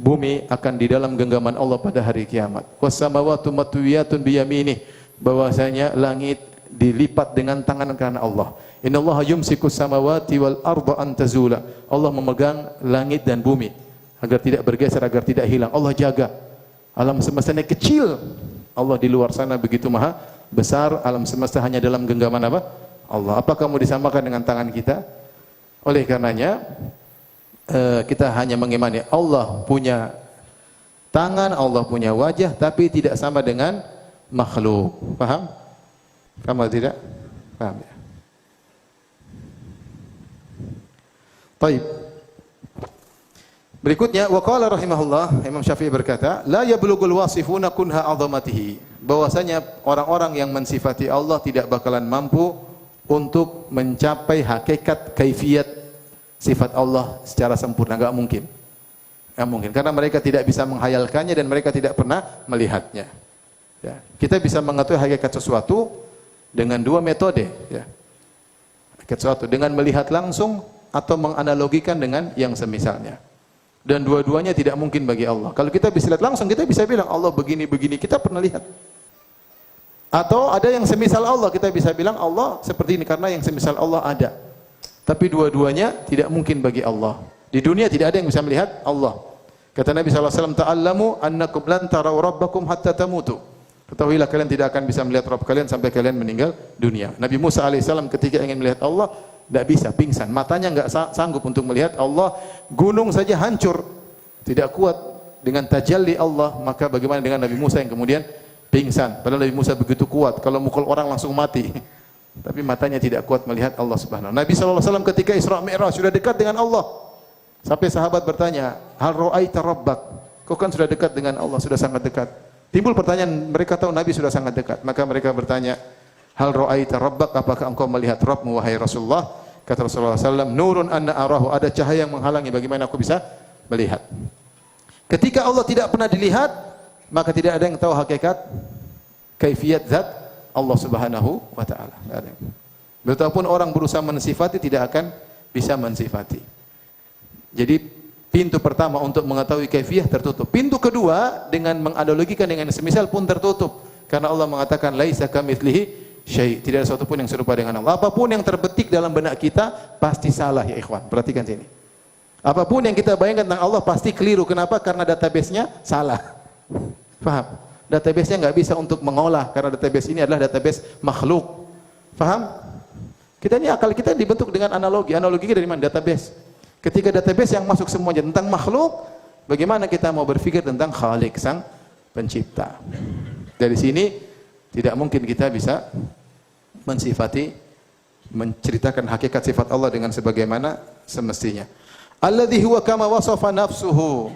bumi akan di dalam genggaman Allah pada hari kiamat. Was samawati matwiyatun biyaminih. Bahwasanya langit dilipat dengan tangan kanan Allah. Innallaha yumsikus samawati wal arda an tazula. Allah memegang langit dan bumi agar tidak bergeser, agar tidak hilang. Allah jaga. Alam semestanya kecil, Allah di luar sana begitu maha besar. Alam semesta hanya dalam genggaman apa? Allah. Apa kamu disamakan dengan tangan kita? Oleh karenanya kita hanya mengimani Allah punya tangan, Allah punya wajah, tapi tidak sama dengan makhluk. Paham? Paham atau tidak? Paham ya? Baik. Berikutnya, wa qala rahimahullah, Imam Syafi'i berkata, la yablughul wasifuna kunha 'azamatihi. Bahwasanya orang-orang yang mensifati Allah tidak bakalan mampu untuk mencapai hakikat kaifiat sifat Allah secara sempurna, enggak mungkin. Enggak mungkin karena mereka tidak bisa menghayalkannya dan mereka tidak pernah melihatnya. Ya. Kita bisa mengetahui hakikat sesuatu dengan dua metode, ya. Hakikat sesuatu dengan melihat langsung atau menganalogikan dengan yang semisalnya. Dan dua-duanya tidak mungkin bagi Allah. Kalau kita bisa lihat langsung, kita bisa bilang Allah begini-begini, kita pernah lihat. Atau ada yang semisal Allah, kita bisa bilang Allah seperti ini karena yang semisal Allah ada. Tapi dua-duanya tidak mungkin bagi Allah. Di dunia tidak ada yang bisa melihat Allah. Kata Nabi SAW, ta'allamu annakum lan tarau rabbakum hatta tamutu. Ketahuilah kalian tidak akan bisa melihat Rabb kalian sampai kalian meninggal dunia. Nabi Musa AS ketika ingin melihat Allah, tidak bisa, pingsan. Matanya enggak sanggup untuk melihat Allah. Gunung saja hancur, tidak kuat dengan tajalli Allah. Maka bagaimana dengan Nabi Musa yang kemudian pingsan? Padahal Nabi Musa begitu kuat, kalau mukul orang langsung mati. Tapi matanya tidak kuat melihat Allah Subhanahu. Nabi SAW ketika Isra Mi'raj sudah dekat dengan Allah. Sampai sahabat bertanya, hal ra'aita rabbak? Kau kan sudah dekat dengan Allah, sudah sangat dekat. Timbul pertanyaan, mereka tahu Nabi sudah sangat dekat. Maka mereka bertanya, hal ra'aita rabbak? Apakah engkau melihat Rabbmu wahai Rasulullah? Kata Rasulullah SAW, nurun anna arahu, ada cahaya yang menghalangi, bagaimana aku bisa melihat? Ketika Allah tidak pernah dilihat, maka tidak ada yang tahu hakikat kaifiyat zat Allah Subhanahu wa taala. Betapapun orang berusaha mensifati, tidak akan bisa mensifati. Jadi pintu pertama untuk mengetahui kaifiyah tertutup. Pintu kedua dengan menganalogikan dengan semisal pun tertutup. Karena Allah mengatakan laisa kamitslihi syai', tidak ada sesuatu pun yang serupa dengan Allah. Apapun yang terbetik dalam benak kita pasti salah ya ikhwan. Perhatikan sini. Apapun yang kita bayangkan tentang Allah pasti keliru. Kenapa? Karena database-nya salah. Paham? Database-nya enggak bisa untuk mengolah karena database ini adalah database makhluk. Paham? Kita ini akal kita dibentuk dengan analogi. Analogi dari mana? Database. Ketika database yang masuk semuanya tentang makhluk, bagaimana kita mau berpikir tentang Khalik, sang pencipta? Dari sini tidak mungkin kita bisa mensifati, menceritakan hakikat sifat Allah dengan sebagaimana semestinya. Alladzi huwa kama wasafa nafsuhu.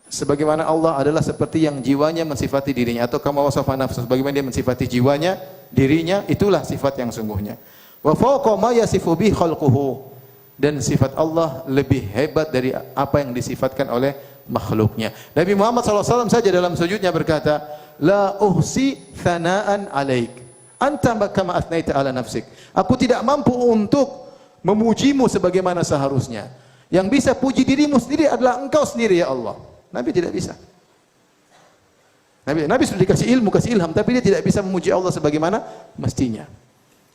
Sebagaimana Allah adalah seperti yang jiwanya mensifati dirinya, atau kama wasafa nafsuhu, bagaimana dia mensifati jiwanya, dirinya, itulah sifat yang sungguhnya. Wa fawqa ma yasifu bi khalquhu. Dan sifat Allah lebih hebat dari apa yang disifatkan oleh makhluknya. Nabi Muhammad SAW saja dalam sujudnya berkata, la uhsi thana'an alaik anta kama athnaita ala nafsik. Aku tidak mampu untuk memujimu sebagaimana seharusnya. Yang bisa puji dirimu sendiri adalah engkau sendiri ya Allah. Nabi tidak bisa. Nabi sudah dikasih ilmu, kasih ilham, tapi dia tidak bisa memuji Allah sebagaimana mestinya.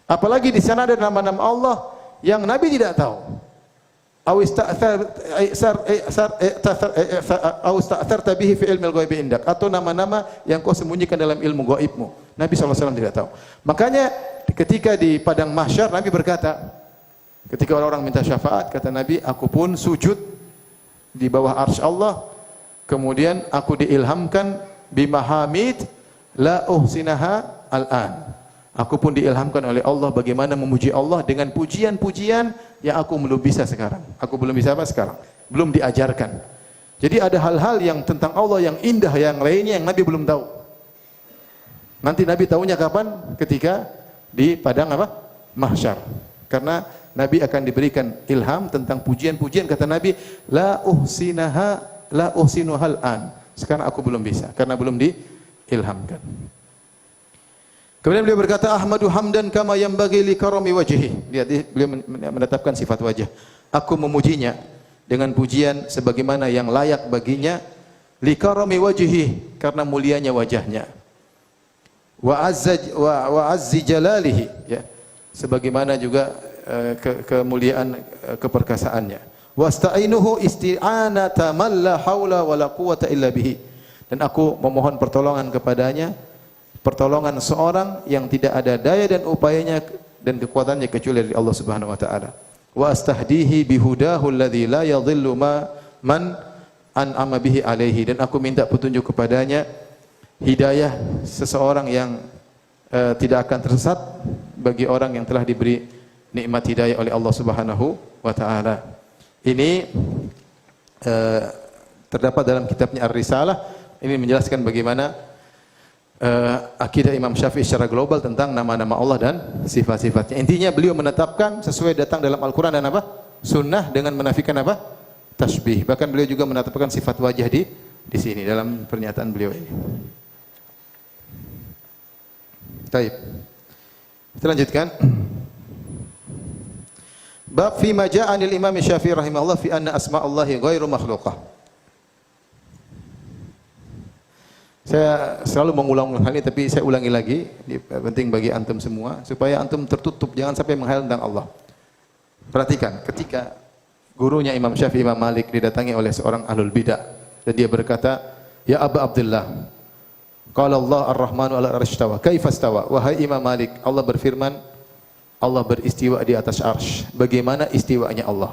Apalagi di sana ada nama-nama Allah yang Nabi tidak tahu. Aw ista'tharta bihi fi ilmil ghaibi indak, atau nama-nama yang kau sembunyikan dalam ilmu gaibmu. Nabi SAW tidak tahu. Makanya ketika di padang mahsyar Nabi berkata, ketika orang-orang minta syafaat, kata Nabi, aku pun sujud di bawah arsy Allah, kemudian aku diilhamkan bimahamid la uhsinaha al-an. Aku pun diilhamkan oleh Allah bagaimana memuji Allah dengan pujian-pujian yang aku belum bisa sekarang. Aku belum bisa apa sekarang? Belum diajarkan. Jadi ada hal-hal yang tentang Allah yang indah yang lainnya yang Nabi belum tahu. Nanti Nabi tahunya kapan? Ketika di padang apa? Mahsyar. Karena Nabi akan diberikan ilham tentang pujian-pujian, kata Nabi, la uhsinuhal an. Sekarang aku belum bisa karena belum diilhamkan. Kemudian beliau berkata, Ahmadu hamdan kama yanbaghi li karami wajhi. Lihat, beliau menetapkan sifat wajah. Aku memujinya dengan pujian sebagaimana yang layak baginya, li karami wajhi, karena mulianya wajahnya. Wa azzi jalalihi, ya. Sebagaimana juga kemuliaan keperkasaannya. Wasta'inuhu isti'anata man la haula wala quwwata illa bihi. Dan aku memohon pertolongan kepadanya, pertolongan seorang yang tidak ada daya dan upayanya dan kekuatannya kecuali dari Allah Subhanahu wa taala. Wa astahdihi bihudahu alladzi la yadhillu man an'ama bihi alaihi. Dan aku minta petunjuk kepadanya, hidayah seseorang yang tidak akan tersesat bagi orang yang telah diberi nikmat hidayah oleh Allah Subhanahu wa taala. Ini terdapat dalam kitabnya Ar-Risalah. Ini menjelaskan bagaimana akidah Imam Syafi'i secara global tentang nama-nama Allah dan sifat-sifatnya. Intinya beliau menetapkan sesuai datang dalam Al-Quran dan apa? Sunnah, dengan menafikan apa? Tasbih. Bahkan beliau juga menetapkan sifat wajah di sini dalam pernyataan beliau ini. Baik. Kita lanjutkan. Bab fi ma ja'a anil Imam Syafi'i rahimahullah fi anna asma'ullahi ghairu makhluqah. Saya selalu mengulang hal ini, tapi saya ulangi lagi. Ini penting bagi antum semua supaya antum tertutup, jangan sampai menghayal tentang Allah. Perhatikan, ketika gurunya Imam Syafi'i, Imam Malik, didatangi oleh seorang ahlul bidah dan dia berkata, "Ya Aba Abdullah, qala Allah Ar-Rahmanu 'ala al-'arsy istawa, kaifa istawa?" Wahai Imam Malik, Allah berfirman, Allah beristiwa di atas arsy. Bagaimana istiwanya Allah?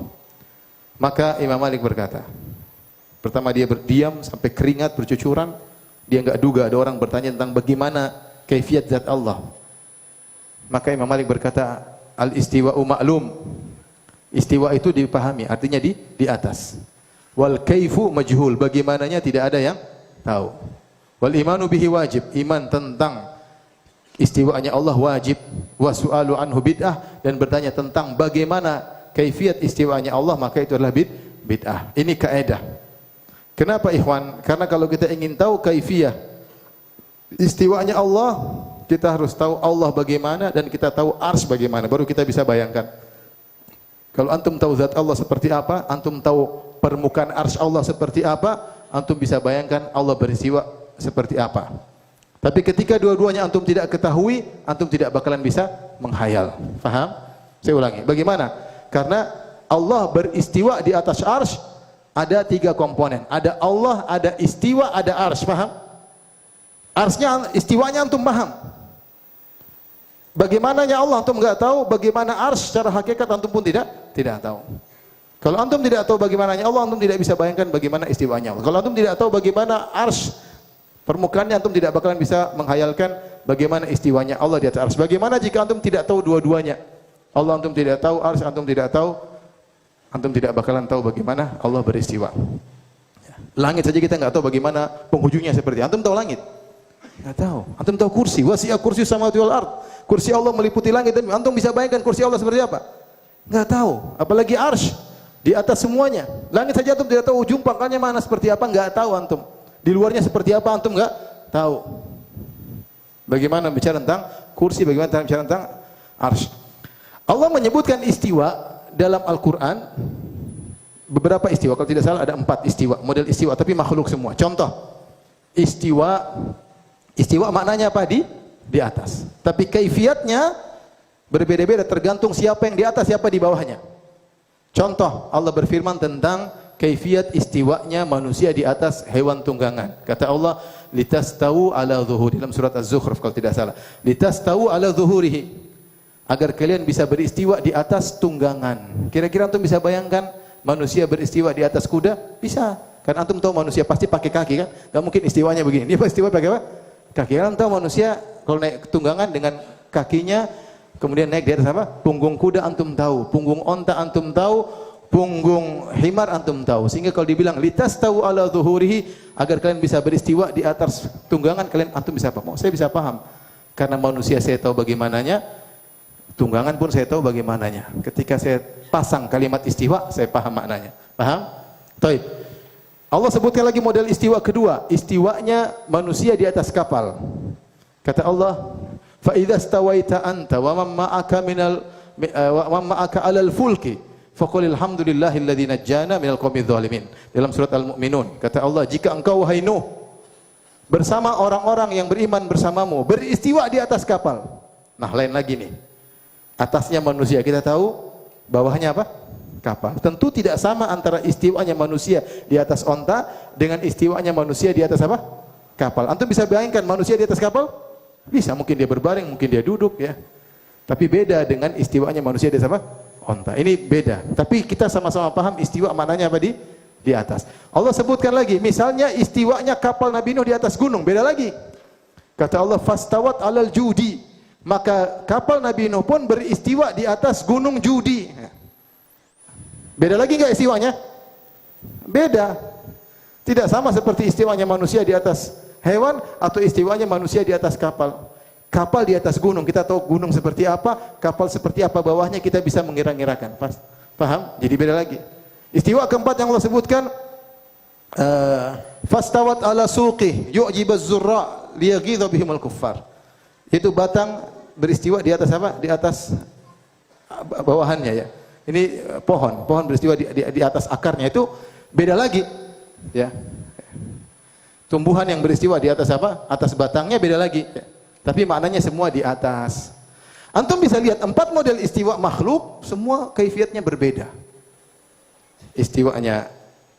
Maka Imam Malik berkata, pertama dia berdiam sampai keringat bercucuran. Dia enggak duga ada orang bertanya tentang bagaimana kaifiat zat Allah. Maka Imam Malik berkata, al-istiwa'u ma'lum. Istiwa itu dipahami, artinya di atas. Wal kaifu majhul, bagaimananya tidak ada yang tahu. Wal imanu bihi wajib, iman tentang istiwanya Allah wajib. Wa su'alu anhu bid'ah, dan bertanya tentang bagaimana kaifiat istiwanya Allah, maka itu adalah bid'ah. Ini kaidah. Kenapa ikhwan? Karena kalau kita ingin tahu kaifiyah istiwanya Allah, kita harus tahu Allah bagaimana dan kita tahu arsy bagaimana, baru kita bisa bayangkan. Kalau antum tahu zat Allah seperti apa, antum tahu permukaan arsy Allah seperti apa, antum bisa bayangkan Allah beristiwa seperti apa. Tapi ketika dua-duanya antum tidak ketahui, antum tidak bakalan bisa menghayal. Faham? Saya ulangi. Bagaimana? Karena Allah beristiwa di atas arsy, ada 3 komponen. Ada Allah, ada istiwa, ada arsy. Paham? Arsy-nya, istiwanya antum paham. Bagaimananya Allah antum enggak tahu, bagaimana arsy secara hakikat antum pun tidak tahu. Kalau antum tidak tahu bagaimananya Allah, antum tidak bisa bayangkan bagaimana istiwanya Allah. Kalau antum tidak tahu bagaimana arsy permukaannya, antum tidak bakalan bisa menghayalkan bagaimana istiwanya Allah di atas arsy. Bagaimana jika antum tidak tahu dua-duanya? Allah antum tidak tahu, arsy antum tidak tahu, antum tidak bakalan tahu bagaimana Allah beristiwa. Langit saja kita enggak tahu bagaimana penghujungnya seperti. Antum tahu langit? Enggak tahu. Antum tahu kursi, wasi'a kursi samawati wal ard. Kursi Allah meliputi langit, dan antum bisa bayangkan kursi Allah seperti apa? Enggak tahu. Apalagi arsy di atas semuanya. Langit saja antum tidak tahu ujung pangkalnya mana seperti apa, enggak tahu antum. Di luarnya seperti apa antum enggak tahu. Bagaimana bicara tentang kursi, bagaimana bicara tentang arsy. Allah menyebutkan istiwa dalam Al-Qur'an, beberapa istiwa, kalau tidak salah ada 4 istiwa, model istiwa, tapi makhluk semua. Contoh, istiwa maknanya apa? Di atas. Tapi kaifiatnya berbeda-beda tergantung siapa yang di atas, siapa di bawahnya. Contoh, Allah berfirman tentang kaifiat istiwanya manusia di atas hewan tunggangan. Kata Allah, litastawu ala zuhuri, dalam surat Az-Zukhruf kalau tidak salah. Litastawu ala zuhurihi, agar kalian bisa beristiwa di atas tunggangan. Kira-kira antum bisa bayangkan manusia beristiwa di atas kuda? Bisa. Kan antum tahu manusia pasti pakai kaki kan? Enggak mungkin istiwanya begini. Dia istiwa pakai apa? Kaki. Kan tahu manusia kalau naik tunggangan dengan kakinya, kemudian naik di atas apa? Punggung kuda antum tahu, punggung onta antum tahu, punggung himar antum tahu. Sehingga kalau dibilang litastawu ala zuhurihi, agar kalian bisa beristiwa di atas tunggangan, kalian antum bisa paham. Saya bisa paham. Karena manusia saya tahu bagaimananya, tunggangan pun saya tahu bagaimananya. Ketika saya pasang kalimat istiwa, saya paham maknanya. Paham? Baik. Allah sebutkan lagi model istiwa kedua, istiwanya manusia di atas kapal. Kata Allah, fa idza stawaita anta wa man ma'aka wa ma'aka 'alal fulki faqul alhamdulillahilladzi najjana minal qaumidz zalimin. Dalam surat Al-Mu'minun, kata Allah, jika engkau wahai Nuh bersama orang-orang yang beriman bersamamu beristiwa di atas kapal. Nah, lain lagi nih. Atasnya manusia kita tahu, bawahnya apa? kapal. Tentu tidak sama antara istiwanya manusia di atas onta dengan istiwanya manusia di atas apa? Kapal. Antum bisa bayangkan manusia di atas kapal? Bisa, mungkin dia berbaring, mungkin dia duduk ya. Tapi beda dengan istiwanya manusia di atas apa? Onta. Ini beda. Tapi kita sama-sama paham istiwa maknanya apa di atas. Allah sebutkan lagi, misalnya istiwanya kapal Nabi Nuh di atas gunung, beda lagi. Kata Allah, fastawat alal judi. Maka kapal Nabi Nuh pun beristiwa di atas gunung Judi. Beda lagi enggak istiwanya? Beda. Tidak sama seperti istiwanya manusia di atas hewan atau istiwanya manusia di atas kapal. Kapal di atas gunung, kita tahu gunung seperti apa, kapal seperti apa bawahnya, kita bisa mengira-ngirakan. Paham? Jadi beda lagi. Istiwa keempat yang Allah sebutkan, fastawat ala suqih yu'jibaz zurra liyaghidha bihimul kuffar. Itu batang beristiwa di atas apa? Di atas bawahannya ya. Ini pohon beristiwa di atas akarnya, itu beda lagi ya. Tumbuhan yang beristiwa di atas apa? Atas batangnya beda lagi ya. Tapi maknanya semua di atas. Antum bisa lihat 4 model istiwa makhluk, semua kaifiatnya berbeda. Istiwanya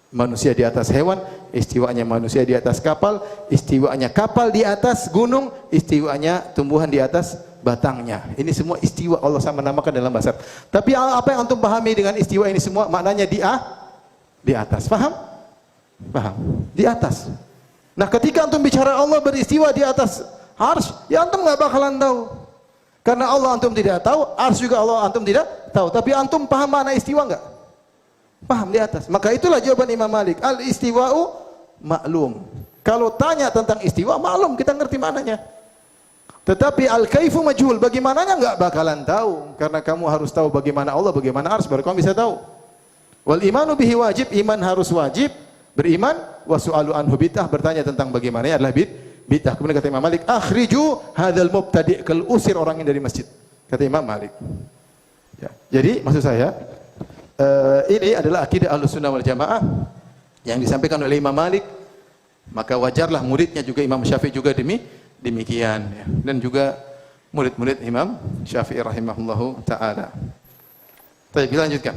manusia di atas hewan, istiwanya manusia di atas kapal, istiwanya kapal di atas gunung, istiwanya tumbuhan di atas batangnya. Ini semua istiwa Allah sama namakan dalam bahasa. Tapi apa yang antum pahami dengan istiwa ini semua maknanya di atas. Paham? Paham? Di atas. Nah, ketika antum bicara Allah beristiwa di atas Arsy, ya antum nggak bakalan tahu. Karena Allah antum tidak tahu, Arsy juga Allah antum tidak tahu. Tapi antum paham makna istiwa enggak? Paham di atas. Maka itulah jawaban Imam Malik. Al-istiwa'u maklum. Kalau tanya tentang istiwa, maklum, kita ngerti maknanya. Tetapi al-kaifu majhul, bagaimananya enggak bakalan tahu. Karena kamu harus tahu bagaimana Allah, bagaimana Arsy, baru kamu bisa tahu. Wal imanu bihi wajib, iman harus wajib, beriman, wa su'alu anhu bid'ah, bertanya tentang bagaimananya adalah bid'ah. Kemudian kata Imam Malik, akhriju hadzal mubtadi', usir orang ini dari masjid. Kata Imam Malik. Ya. Jadi maksud saya, ini adalah akidah Ahlussunnah wal Jamaah yang disampaikan oleh Imam Malik. Maka wajarlah muridnya juga Imam Syafi'i juga demikian ya. Dan juga murid-murid Imam Syafi'i rahimahullahu taala. Baik, kita lanjutkan.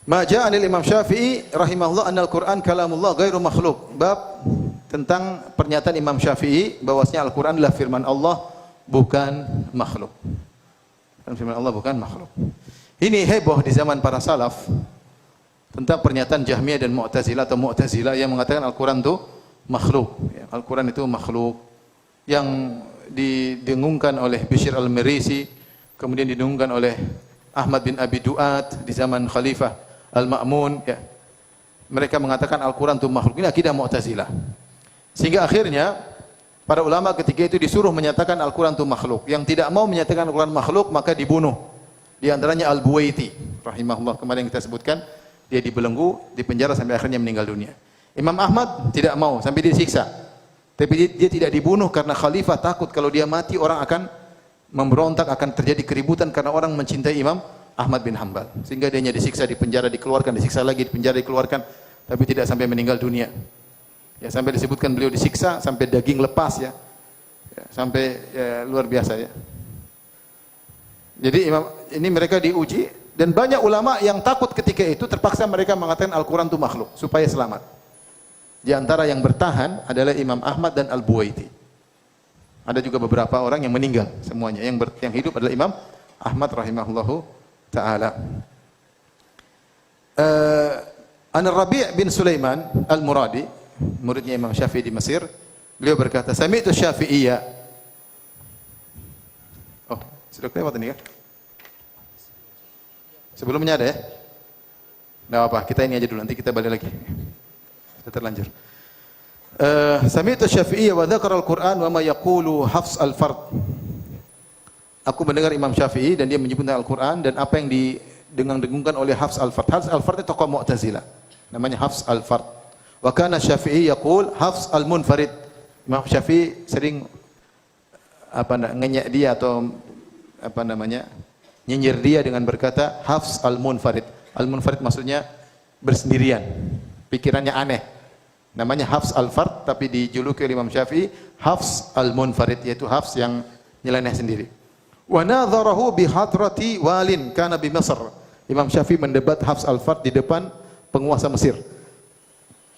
Ma ja'a anil Imam Syafi'i rahimahullah annal Qur'an kalamullah ghairu makhluk. Bab tentang pernyataan Imam Syafi'i bahwasanya Al-Qur'an adalah firman Allah, bukan makhluk. Firman Allah bukan makhluk. Ini heboh di zaman para salaf tentang pernyataan Jahmiyah dan Mu'tazilah atau Mu'tazilah yang mengatakan Al-Qur'an itu makhluk. Al-Qur'an itu makhluk, yang didengungkan oleh Bishr al-Mirisi, kemudian didengungkan oleh Ahmad bin Abi Duat di zaman Khalifah Al-Ma'mun ya. Mereka mengatakan Al-Qur'an itu makhluk. Ini akidah Mu'tazilah. Sehingga akhirnya para ulama ketika itu disuruh menyatakan Al-Qur'an itu makhluk. Yang tidak mau menyatakan Al-Qur'an makhluk maka dibunuh. Di antaranya Al-Buwaiti rahimahullah, kemarin kita sebutkan, dia dibelenggu, dipenjara sampai akhirnya meninggal dunia. Imam Ahmad tidak mau sampai disiksa. Tapi dia tidak dibunuh karena khalifah takut kalau dia mati orang akan memberontak, akan terjadi keributan karena orang mencintai Imam Ahmad bin Hanbal. Sehingga dia disiksa, dipenjara, dikeluarkan, disiksa lagi, dipenjara, dikeluarkan, tapi tidak sampai meninggal dunia. Ya, sampai disebutkan beliau disiksa sampai daging lepas ya. Sampai ya, luar biasa ya. Jadi ini mereka diuji dan banyak ulama yang takut ketika itu, terpaksa mereka mengatakan Al-Qur'an itu makhluk supaya selamat. Di antara yang bertahan adalah Imam Ahmad dan Al-Buwaiti. Ada juga beberapa orang yang meninggal semuanya. Yang hidup adalah Imam Ahmad rahimahullahu taala. An-Rabi' bin Sulaiman Al-Muradi, muridnya Imam Syafi'i di Mesir, beliau berkata, "Sami'tu Syafi'iyya." Oh, sudah lewat ini kan? Sebelumnya ada ya? Enggak apa, kita ini aja dulu, nanti kita balik lagi. Kita terlanjur. Sami'tu Syafi'iyya wa dzakara al-Qur'an wa ma yaqulu Hafs al-Fard. Aku mendengar Imam Syafi'i dan dia menyebutkan Al-Qur'an dan apa yang didengung-dengungkan oleh Hafs al-Fard. Hafs al-Fard itu tokoh Mu'tazilah. Namanya Hafs al-Fard. Wa kana Syafi'i yaqul Hafs al-Munfarid. Imam Syafi'i sering ngenyek dia atau nyinyir dia dengan berkata Hafs al-Munfarid. Al-Munfarid maksudnya bersendirian, pikirannya aneh. Namanya Hafs al-Fard, tapi dijuluki oleh Imam Syafi'i Hafs al-Munfarid, yaitu Hafs yang nyeleneh sendiri. Wa nadharahu bi hadrati walin kana bi Mesir. Imam Syafi'i mendebat Hafs al-Fard di depan penguasa Mesir.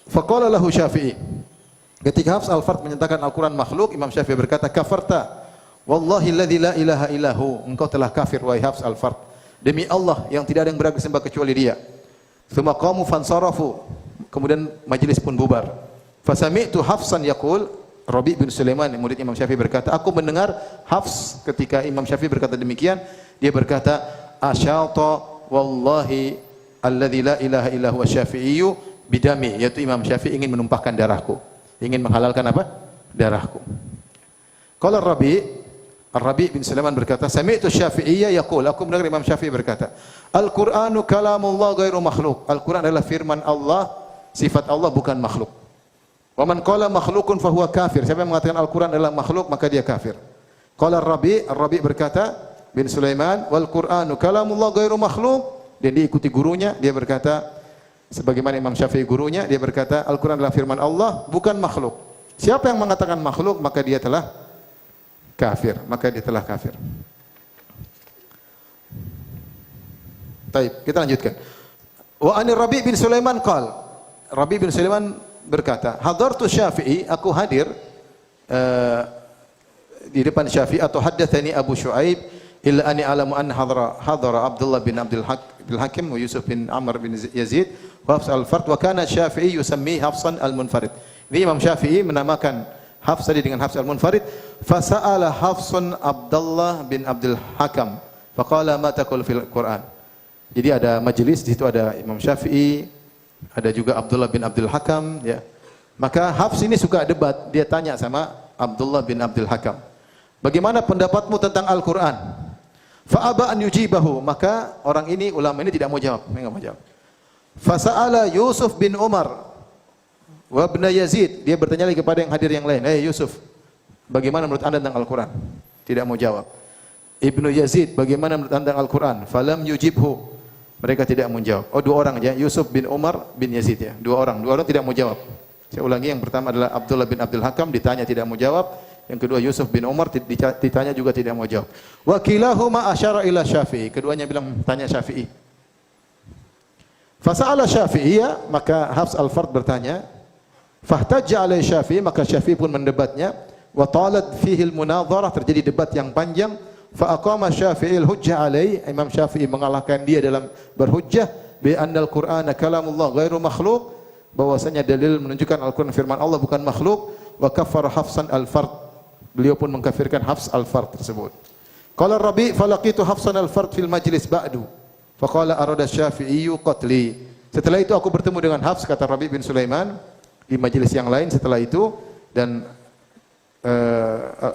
Faqala lahu Syafi'i. Ketika Hafs al-Fard menyatakan Al-Quran makhluk, Imam Syafi'i berkata, kafarta. Wallahi alladhi la ilaha illahu. Engkau telah kafir, wahai Hafs al-Fard. Demi Allah yang tidak ada yang berhak disembah kecuali Dia. Tsumma qamu fansarafu. Kemudian majlis pun bubar. Fasami'tu Hafsan yaqul, Rabi' bin Sulaiman, murid Imam Syafi'i berkata, aku mendengar Hafs ketika Imam Syafi'i berkata demikian, dia berkata, asyata wallahi alladzi la ilaha illa huwa syafi'iyyu bidami, yaitu Imam Syafi'i ingin menumpahkan darahku, ingin menghalalkan apa? Darahku. Qala Rabi' bin Sulaiman berkata, sami'tu Syafi'iyya yaqul, aku mendengar Imam Syafi'i berkata, Al-Qur'anu kalamullah ghairu makhluk. Al-Qur'an adalah firman Allah, sifat Allah bukan makhluk. Wa man qala makhlukun fa huwa kafir. Siapa yang mengatakan Al-Qur'an adalah makhluk, maka dia kafir. Qala Rabi' berkata bin Sulaiman, wal Qur'anu kalamullah ghairu makhluk. Dan diikuti gurunya, dia berkata sebagaimana Imam Syafi'i gurunya, dia berkata Al-Qur'an adalah firman Allah, bukan makhluk. Siapa yang mengatakan makhluk, maka dia telah kafir, Baik, kita lanjutkan. Wa anir Rabi' bin Sulaiman qala, Rabi' bin Sulaiman berkata, hadartu Syafi'i, aku hadir di depan Syafi'i, atau haddatsani Abu Syuaib illa ani alamu an hadara Abdullah bin Abdul Hakim wa Yusuf bin Amr bin Yazid wa Hafs al-Fard wa kana Syafi'i yusammi Hafsan al-Munfarid. Ini Imam Syafi'i menamakan Hafs tadi dengan Hafs al-Munfarid. Fasa'ala Hafsun Abdullah bin Abdul Hakam faqala ma taqul fil Qur'an. Jadi ada majelis, di situ ada Imam Syafi'i, ada juga Abdullah bin Abdul Hakam, ya. Maka Hafs ini suka debat, dia tanya sama Abdullah bin Abdul Hakam, bagaimana pendapatmu tentang Al-Qur'an? Fa'aba an yujibahu, maka orang ini, ulama ini tidak mau jawab, enggak mau jawab. Fasa'ala Yusuf bin Umar wa ibn Yazid, dia bertanya lagi kepada yang hadir yang lain, Yusuf, bagaimana menurut Anda tentang Al-Qur'an? Tidak mau jawab. Ibnu Yazid, bagaimana menurut Anda tentang Al-Qur'an? Falam yujibhu. Mereka tidak menjawab. Oh, dua orang aja, Yusuf bin Umar bin Yazid, ya. Dua orang tidak mau jawab. Saya ulangi, yang pertama adalah Abdullah bin Abdul Hakam, ditanya tidak mau jawab. Yang kedua Yusuf bin Umar, ditanya juga tidak mau jawab. Wa kilahuma asyara ila Syafi'i. Keduanya bilang tanya Syafi'i. Fasa'ala Syafi'iyya, maka Hafs al-Fard bertanya. Fahtajja alai Syafi'i, maka Syafi'i pun mendebatnya. Wa talat fihi al-munadharah, terjadi debat yang panjang. Fa aqama Syafi'i al-hujjah alai, Imam Syafi'i mengalahkan dia dalam berhujjah bi anna al-Qur'ana kalamullah ghairu makhluk, bahwasanya dalil menunjukkan Al-Qur'an firman Allah bukan makhluk. Wa kaffara Hafsan al-Fard, beliau pun mengkafirkan Hafs al-Fard tersebut. Qala Rabi' falaqitu Hafsan al-Fard fil majlis ba'du faqala arada Syafi'i qatli. Setelah itu aku bertemu dengan Hafs, kata Rabi' bin Sulaiman, di majlis yang lain setelah itu, dan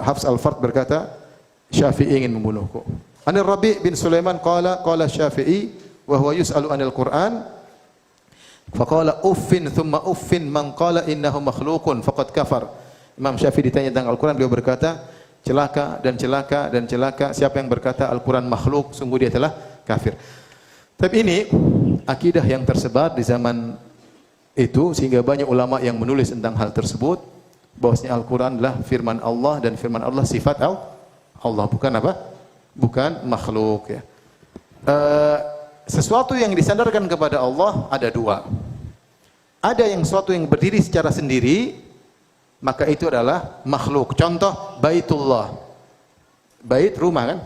Hafs al-Fard berkata Syafi'i ingin membunuhku. Anir Rabi' bin Sulaiman qala Syafi'i wa huwa yus'alu anil Qur'an faqala uffin thumma uffin man qala innahu makhluqun faqad kafar. Imam Syafi'i ditanya tentang Al-Qur'an, beliau berkata, celaka dan celaka dan celaka siapa yang berkata Al-Qur'an makhluk, sungguh dia telah kafir. Tapi ini akidah yang tersebar di zaman itu, sehingga banyak ulama yang menulis tentang hal tersebut, bahwasanya Al-Qur'an adalah firman Allah, dan firman Allah sifat Allah, bukan apa? Bukan makhluk, ya. Sesuatu yang disandarkan kepada Allah ada dua. Ada yang sesuatu yang berdiri secara sendiri, maka itu adalah makhluk. Contoh Baitullah. Bait rumah kan?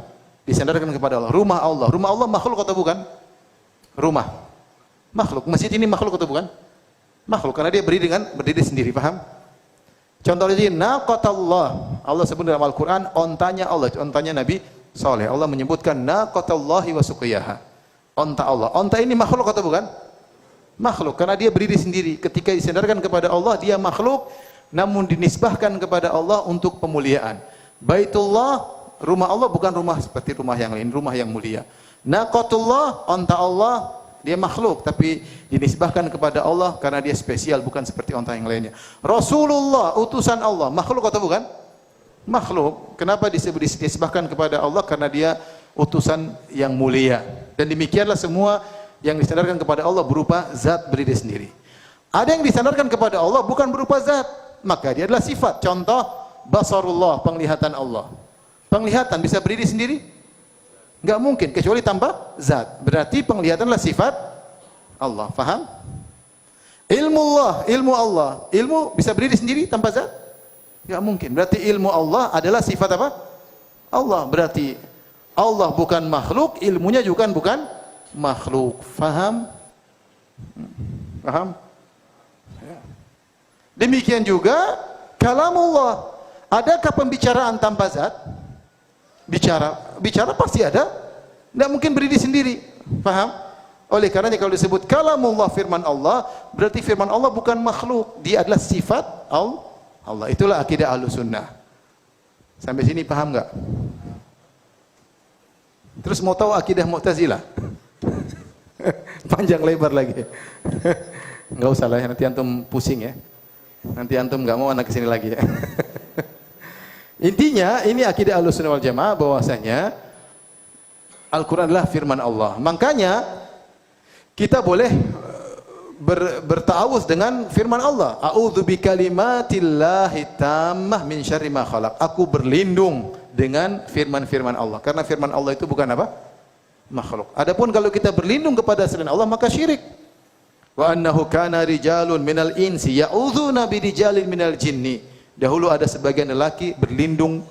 Disandarkan kepada Allah. Rumah Allah. Rumah Allah makhluk atau bukan? Rumah. Makhluk. Masjid ini makhluk atau bukan? Makhluk, karena dia berdiri sendiri, paham? Contoh lagi, naqatallah. Allah sebut dalam Al-Qur'an ontanya Allah, ontanya Nabi Saleh. Allah menyebutkan naqatallahi wa suqiyaha. Onta Allah. Onta ini makhluk atau bukan? Makhluk, karena dia berdiri sendiri. Ketika disandarkan kepada Allah, dia makhluk, namun dinisbahkan kepada Allah untuk pemuliaan. Baitullah, rumah Allah bukan rumah seperti rumah yang lain, rumah yang mulia. Naqatullah, onta Allah, dia makhluk, tapi dinisbahkan kepada Allah karena dia spesial, bukan seperti onta yang lainnya. Rasulullah, utusan Allah, makhluk atau bukan? Makhluk. Kenapa dinisbahkan kepada Allah? Karena dia utusan yang mulia. Dan demikianlah semua yang disandarkan kepada Allah berupa zat berdiri sendiri. Ada yang disandarkan kepada Allah bukan berupa zat, maka dia adalah sifat. Contoh basarullah, penglihatan Allah. Penglihatan bisa berdiri sendiri? Enggak mungkin kecuali tanpa zat. Berarti penglihatan adalah sifat Allah. Faham? Ilmu Allah. Ilmu bisa berdiri sendiri tanpa zat? Enggak mungkin. Berarti ilmu Allah adalah sifat apa? Allah. Berarti Allah bukan makhluk, ilmunya juga bukan makhluk. Faham? Paham? Demikian juga kalamullah. Adakah pembicaraan tanpa zat? Bicara pasti ada. Tidak mungkin berdiri sendiri. Paham? Oleh karenanya kalau disebut kalamullah, firman Allah, berarti firman Allah bukan makhluk. Dia adalah sifat Allah. Itulah akidah Ahlussunnah. Sampai sini paham enggak? Terus mau tahu akidah Mu'tazilah? Panjang lebar lagi. Enggak usah lah, nanti antum pusing ya. Nanti antum enggak mau anak kesini lagi ya. Intinya ini akidah Ahlussunnah wal Jamaah bahwasanya Al-Quran adalah firman Allah. Makanya kita boleh bertawuz dengan firman Allah. A'udzu bikalimatillahi tammah min syarri ma khalaq. Aku berlindung dengan firman-firman Allah. Karena firman Allah itu bukan apa? Makhluk. Adapun kalau kita berlindung kepada selain Allah maka syirik. Wa annahu kana rijalun minal insi ya'udzuna birijalin minal jinni. Dahulu ada sebagian lelaki berlindung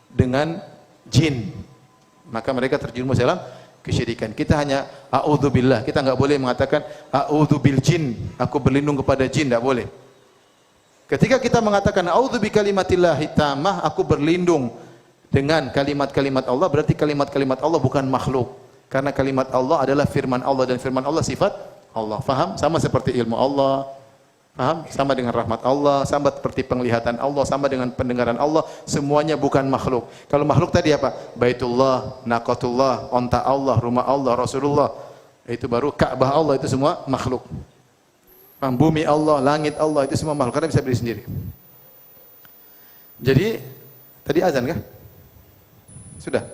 dengan jin. Maka mereka terjerumus dalam kesyirikan. Kita hanya a'udzubillah. Kita enggak boleh mengatakan a'udzubil jin. Aku berlindung kepada jin, enggak boleh. Ketika kita mengatakan a'udzu bikalimatillahi tammah, aku berlindung dengan kalimat-kalimat Allah, berarti kalimat-kalimat Allah bukan makhluk. Karena kalimat Allah adalah firman Allah dan firman Allah sifat Allah. Faham? Sama seperti ilmu Allah. Paham? Sama dengan rahmat Allah, sama seperti penglihatan Allah, sama dengan pendengaran Allah, semuanya bukan makhluk. Kalau makhluk tadi apa? Baitullah, naqatullah, onta Allah, rumah Allah, Rasulullah. Itu baru Ka'bah Allah, itu semua makhluk. Paham? Bumi Allah, langit Allah, itu semua makhluk karena bisa berdiri sendiri. Jadi tadi azan kah? Sudah?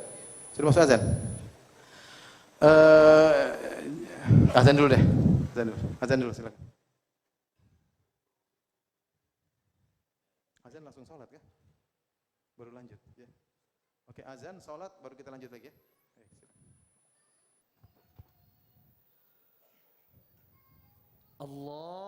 Sudah masuk azan? Azan dulu deh. Azan dulu silakan. Azan langsung sholat kan? Baru lanjut ya. Oke, azan, sholat, baru kita lanjut lagi ya. Allah